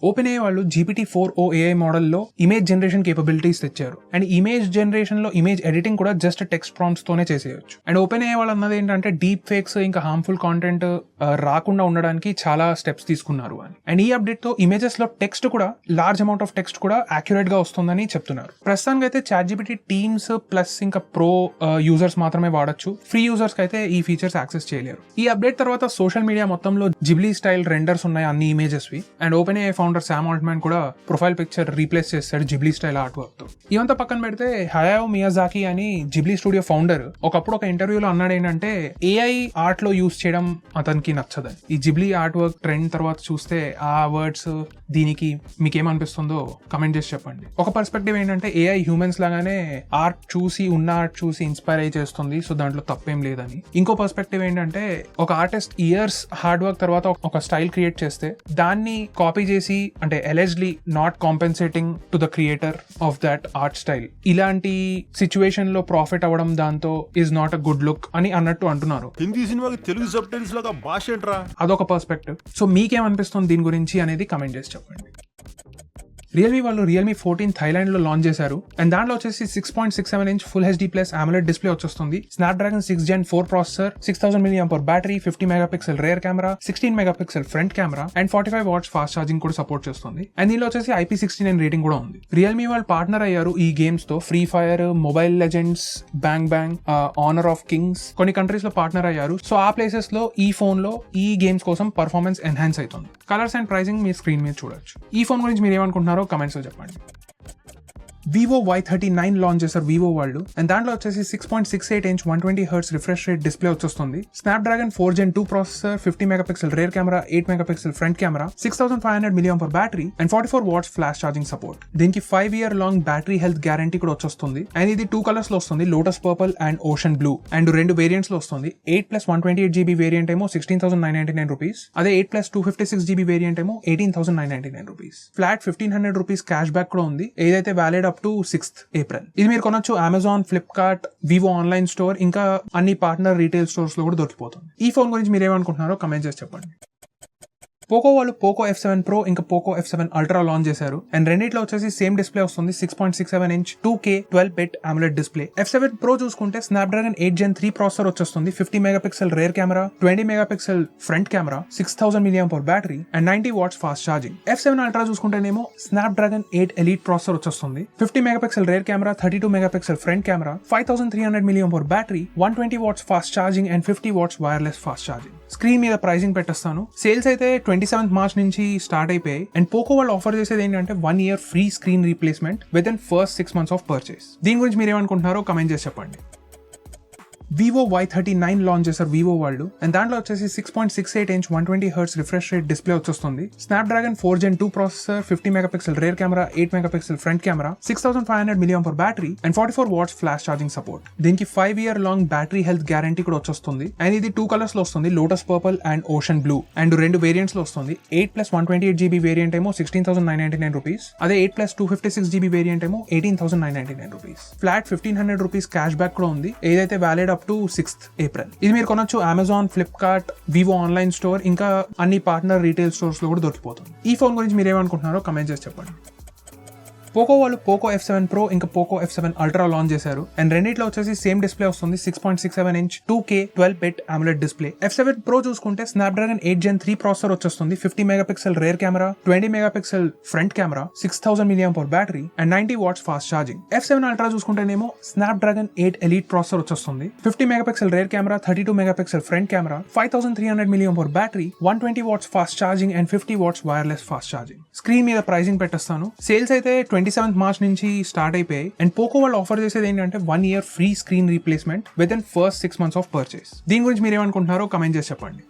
OpenAI వాళ్ళు GPT-4o AI మోడల్లో image generation capabilities తెచ్చారు. అండ్ ఇమేజ్ జనరేషన్ లో ఇమేజ్ ఎడిటింగ్ కూడా జస్ట్ టెక్స్ట్ ప్రాంప్ట్స్ తోనే చేసేయచ్చు. అండ్ OpenAI వాళ్ళు అన్నది ఏంటంటే డీప్ ఫేక్స్ ఇంకా హార్మ్ఫుల్ కాంటెంట్ రాకుండా ఉండడానికి చాలా స్టెప్స్ తీసుకున్నారు అని. అండ్ ఈ అప్డేట్ తో ఇమేజెస్ లో టెక్స్ట్ కూడా లార్జ్ అమౌంట్ ఆఫ్ టెక్స్ట్ కూడా యాక్యురేట్ గా వస్తుందని చెప్తున్నారు. ప్రస్తుతానికి అయితే ChatGPT టీమ్స్ ప్లస్ ఇంకా ప్రో యూజర్స్ మాత్రమే వాడచ్చు. ఫ్రీ యూజర్స్ కి అయితే ఈ ఫీచర్స్ యాక్సెస్ చేయలేరు. ఈ అప్డేట్ తర్వాత సోషల్ మీడియా మొత్తంలో జిబ్లీ స్టైల్ రెండర్స్ ఉన్నాయి అన్ని ఇమేజెస్ వి. And OpenAI founder Sam Altman కూడా ప్రొఫైల్ పిక్చర్ రీప్లేస్ చేస్తాడు జిబ్లీ స్టైల్ ఆర్ట్ వర్క్ తో. ఇవంతా పక్కన పెడితే హయాఓ మియాజాకి అని జిబ్లీ స్టూడియో ఫౌండర్ ఒకప్పుడు ఒక ఇంటర్వ్యూలో అన్నాడు ఏంటంటే AI ఆర్ట్ లో యూస్ చేయడం అతనికి నచ్చదని. ఈ జిబ్లీ ఆర్ట్ వర్క్ ట్రెండ్ తర్వాత చూస్తే ఆ వర్డ్స్ దీనికి మీకేమనిపిస్తుందో కమెంట్ చేసి చెప్పండి. ఒక పర్స్పెక్టివ్ ఏంటంటే AI హ్యూమన్స్ లాగానే ఆర్ట్ చూసి ఇన్స్పైర్ అయ్యి చేస్తుంది, సో దాంట్లో తప్పేం లేదని. ఇంకో పర్స్పెక్టివ్ ఏంటంటే ఒక ఆర్టిస్ట్ ఇయర్స్ హార్డ్ వర్క్ తర్వాత ఒక స్టైల్ క్రియేట్ చేస్తే దాన్ని కాపీ చేసి అంటే allegedly not compensating to the creator of that art style, ఇలాంటి సిచ్యువేషన్ లో ప్రాఫిట్ అవ్వడం దాంతో is not a good look అని అన్నట్టు అంటున్నారు. హిందీ సినిమాకి తెలుగు సబ్ టైటిల్స్ లాగా భాష ఏంట్రా? అదొక పర్స్పెక్టివ్. సో మీకేమనిపిస్తుంది దీని గురించి అనేది కమెంట్ చేసి చెప్పండి. రియల్మీ వాళ్ళు రియల్మీ 14 థైలాండ్ లో లాంచ్ చేశారు. అండ్ దాంట్లో వచ్చేసి 6.67 inch full HD plus AMOLED display వచ్చేస్తుంది. Snapdragon 6 Gen 4 processor, 6000 mAh battery, 50 megapixel rear camera, 16 megapixel front camera and 45 watts fast charging కూడా సపోర్ట్ చేస్తుంది. అండ్ దీనిలో వచ్చేసి IP69 రేటింగ్ కూడా ఉంది. రియల్మీ వాళ్ళు పార్ట్నర్ అయ్యారు ఈ గేమ్స్ తో. Free fire, mobile legends, bang honour of Kings కొన్ని కంట్రీస్ లో పార్ట్నర్ అయ్యారు. సో ఆ ప్లేసెస్ లో ఈ ఫోన్ లో ఈ గేమ్స్ కోసం పర్ఫార్మెన్స్ ఎన్హాన్స్ అవుతుంది. Colours and pricing me screen మీద చూడొచ్చు. ఈ ఫోన్ గురించి మీరు ఏమనుకుంటున్నారో కమెంట్స్ లో చెప్పండి. Vivo Y39 లాంచ్ చేశారు వివో వాళ్ళు. అండ్ దాంట్లో వచ్చేసి 6.68 inch 120Hz refresh rate display వచ్చేస్తుంది. Snapdragon 4 Gen 2 processor, 50 megapixel rear camera, 8 megapixel front camera, 6500 mAh battery and 44 watts flash charging support. దీనికి 5 year long battery health guarantee కూడా వచ్చేస్తుంది. And ఇది 2 colours లో వస్తుంది, lotus purple and ocean blue. And 2 variants లో వస్తుంది. 8+128GB variant ఏమో 16,999 rupees, అదే 8+256GB వేరియంట్ ఏమో 18,999 rupees. Flat 1,500 rupees cash back కూడా ఉంది, ఏదైతే వ్యాలిడ్ టు 6th April. ఇది మీరు కొనొచ్చు Amazon, Flipkart, Vivo online store ఇంకా అన్ని పార్ట్నర్ రీటైల్ స్టోర్స్ లో కూడా దొరికిపోతుంది. ఈ ఫోన్ గురించి మీరు ఏమనుకుంటున్నారో కమెంట్ చేసి చెప్పండి. పోకో వాళ్ళు పోకో F7 Pro ఇంకా పోకో F7 Ultra లాంచ్ చేశారు. అండ్ రెండిట్లో వచ్చేసి సేమ్ డిస్ప్లే వస్తుంది. 6.67 inch 2K 12-bit AMOLED display. F7 Pro చూసుకుంటే స్నాప్డ్రాగన్ 8 Gen 3 ప్రాసెసర్ వచ్చేస్తుంది. 50 megapixel rear camera, 20 megapixel front camera, 6000 mAh battery and 90 watts fast charging. F7 Ultra చూసుకుంటేనేమో Snapdragon 8 Elite processor వచ్చేస్తుంది. 50 megapixel rear camera, 32 megapixel front camera, 5300 mAh battery, 120 watts fast charging and 50 watts wireless fast charging. Screen మీద pricing పెట్టేస్తాను. Sales అయితే 27th March నుంచి start అయిపోయాయి. And Poco వాళ్ళు offer చేసేది ఏంటంటే 1 year free screen replacement with in first 6 months of purchase. దీని గురించి మీరు ఏమనుకుంటున్నారో కమెంట్ చేసి చెప్పండి. Vivo Y39 లాంచ్ చేశారు వివో వాళ్ళు. అండ్ దాంట్లో వచ్చేసి 6.68 inch 120Hz refresh rate display వచ్చేస్తుంది. Snapdragon 4 Gen 2 processor, 50 megapixel rear camera, 8 megapixel front camera, 6500 mAh battery and 44 watts flash charging support. దీనికి 5 year long battery health guarantee కూడా వచ్చేస్తుంది. And ఇది 2 colours లో వస్తుంది, lotus purple and ocean blue. And 2 variants లో వస్తుంది. 8+128GB variant ఏమో 16,999 rupees, అదే 8+256GB వేరియంట్ ఏమో 18,999 rupees. Flat 1,500 rupees cash back కూడా ఉంది, ఏదైతే వ్యాలిడ్ టు 6th April. ఇది మీరు కొనొచ్చు Amazon, Flipkart, Vivo online store ఇంకా అన్ని పార్ట్నర్ రీటైల్ స్టోర్స్ లో కూడా దొరికిపోతుంది. ఈ ఫోన్ గురించి మీరు ఏమనుకుంటున్నారో కమెంట్ చేసి చెప్పండి. పోకో వాళ్ళు పోకో F7 Pro ఇంకా పోకో F7 Ultra లాంచ్ చేశారు. అండ్ రెండిట్లో వచ్చేసి సేమ్ డిస్ప్లే వస్తుంది. 6.67 inch 2K 12-bit AMOLED display. F7 Pro చూసుకుంటే స్నాప్డ్రాగన్ 8 Gen 3 ప్రాసెసర్ వచ్చేస్తుంది. 50 megapixel rear camera, 20 megapixel front camera, 6000 mAh battery and 90 watts fast charging. F7 Ultra చూసుకుంటేనేమో Snapdragon 8 Elite processor వచ్చేస్తుంది. 50 megapixel rear camera, 32 megapixel front camera, 5300 mAh battery, 120 watts fast charging and 50 watts wireless fast charging. Screen మీద pricing పెట్టేస్తాను. Sales అయితే 27th March నుంచి start అయిపోయాయి. And Poco వాళ్ళు offer చేసేది ఏంటంటే 1 year free screen replacement with in first 6 months of purchase. దీని గురించి మీరు ఏమనుకుంటున్నారో కమెంట్ చేసి చెప్పండి.